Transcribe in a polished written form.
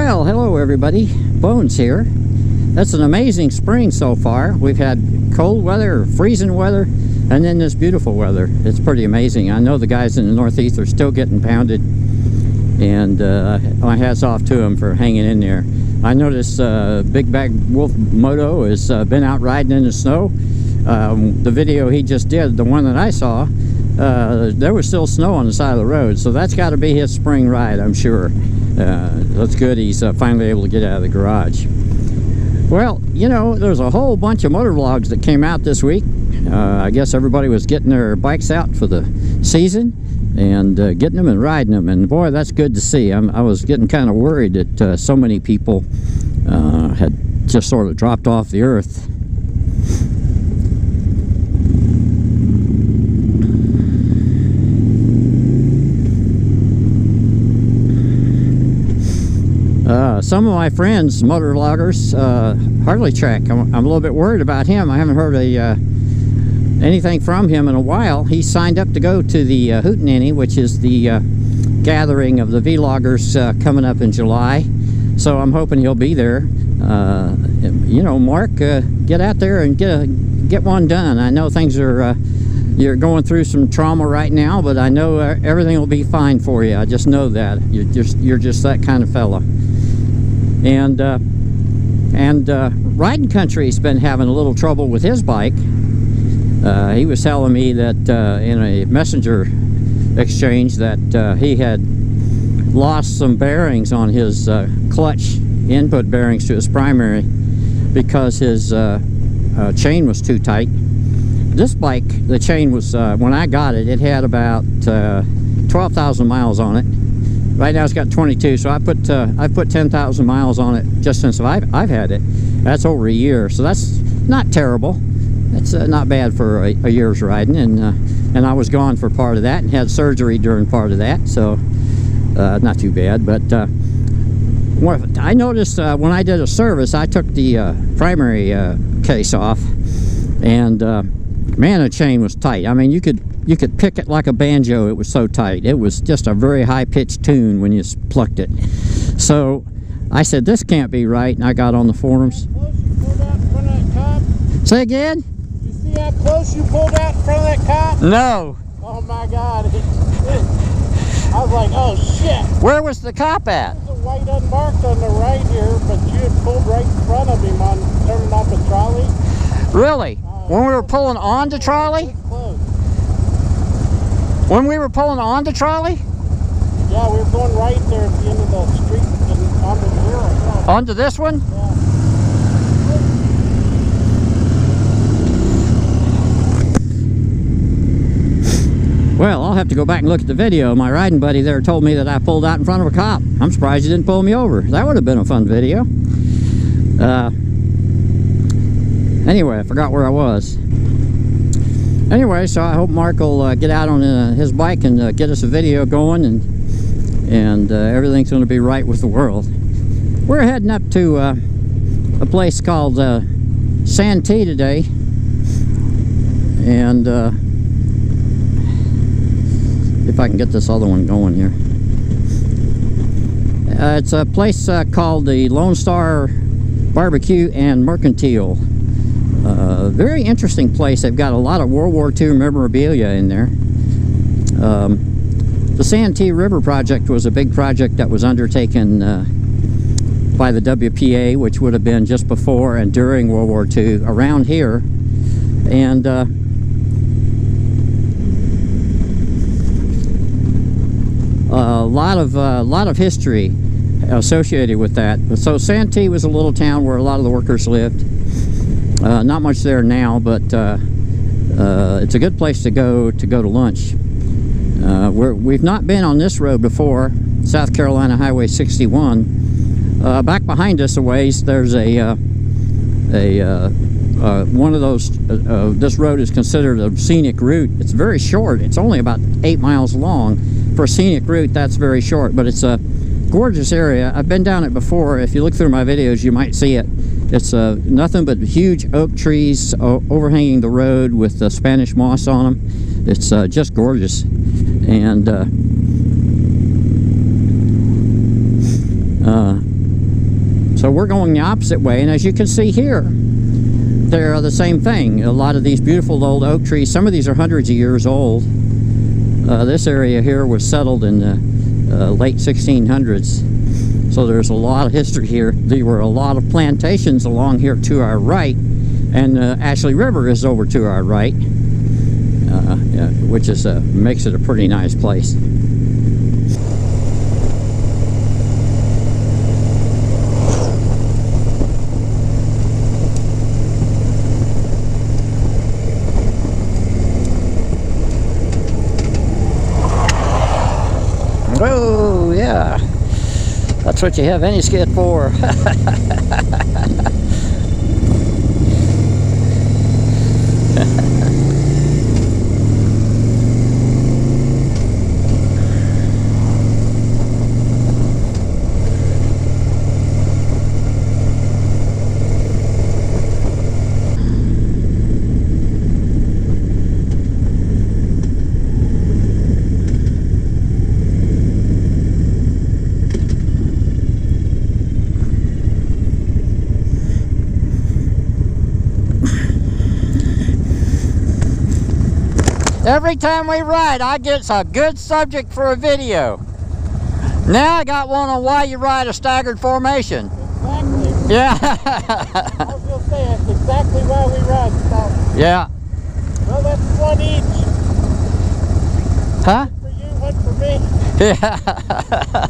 Well, hello everybody, Bones here. That's an amazing spring so far. We've had cold weather, freezing weather, and then this beautiful weather. It's pretty amazing. I know the guys in the Northeast are still getting pounded, and my hat's off to them for hanging in there. I noticed Big Bag Wolf Moto has been out riding in the snow. The video he just did, the one that I saw, there was still snow on the side of the road, so that's got to be his spring ride, I'm sure. That's good. He's finally able to get out of the garage. Well, you know, there's a whole bunch of motor vlogs that came out this week. I guess everybody was getting their bikes out for the season and getting them and riding them, and boy, that's good to see. I was getting kind of worried that so many people had just sort of dropped off the earth. Some of my friends, motor vloggers, Harley Track, I'm a little bit worried about him. I haven't heard anything from him in a while. He signed up to go to the Hootenanny, which is the gathering of the vloggers coming up in July. So I'm hoping he'll be there. You know, Mark, get out there and get one done. I know things are you're going through some trauma right now, but I know everything will be fine for you. I just know that you're just that kind of fella. And Riding Country's been having a little trouble with his bike. He was telling me that in a messenger exchange that he had lost some bearings on his clutch input bearings to his primary because his chain was too tight. This bike, the chain was, when I got it, it had about 12,000 miles on it. Right now it's got 22, so I put 10,000 miles on it just since I've had it. That's over a year, so that's not terrible. That's not bad for a year's riding, and I was gone for part of that and had surgery during part of that, so not too bad. But what I noticed when I did a service, I took the primary case off, and man, the chain was tight. I mean, you could pick it like a banjo. It was so tight. It was just a very high-pitched tune when you plucked it. So I said, this can't be right, and I got on the forums. Say again? Did you see how close you pulled out in front of that cop? No. Oh my God. I was like, oh shit. Where was the cop at? There's a white unmarked on the right here, but you had pulled right in front of him on turning off the trolley. Really? When we were pulling on the trolley? When we were pulling on the trolley? Yeah, we were going right there at the end of the street and onto the hill. Yeah. Onto this one? Yeah. Well, I'll have to go back and look at the video. My riding buddy there told me that I pulled out in front of a cop. I'm surprised he didn't pull me over. That would have been a fun video. Anyway, I forgot where I was. Anyway, so I hope Mark will get out on his bike and get us a video going, and everything's going to be right with the world. We're heading up to a place called Santee today, and if I can get this other one going here. It's a place called the Lone Star Barbecue and Mercantile. Very interesting place. They've got a lot of World War II memorabilia in there. The Santee River Project was a big project that was undertaken by the WPA, which would have been just before and during World War II around here. And a lot of history associated with that. So Santee was a little town where a lot of the workers lived. Not much there now, but it's a good place to go to lunch. We've not been on this road before, South Carolina Highway 61. Back behind us a ways, there's one of those. This road is considered a scenic route. It's very short. It's only about 8 miles long. For a scenic route, that's very short, but it's a gorgeous area. I've been down it before. If you look through my videos, you might see it. It's nothing but huge oak trees overhanging the road with Spanish moss on them. It's just gorgeous. And So we're going the opposite way, and as you can see here, they're the same thing. A lot of these beautiful old oak trees, some of these are hundreds of years old. This area here was settled in the late 1600s, so there's a lot of history here. There were a lot of plantations along here to our right, and Ashley River is over to our right, which is makes it a pretty nice place. Oh yeah, that's what you have any skid for. Every time we ride, I get a good subject for a video. Now I got one on why you ride a staggered formation. Exactly. Yeah. I was going to say, that's exactly why we ride. So, Yeah. well, that's one each. Huh? One for you, one for me. Yeah.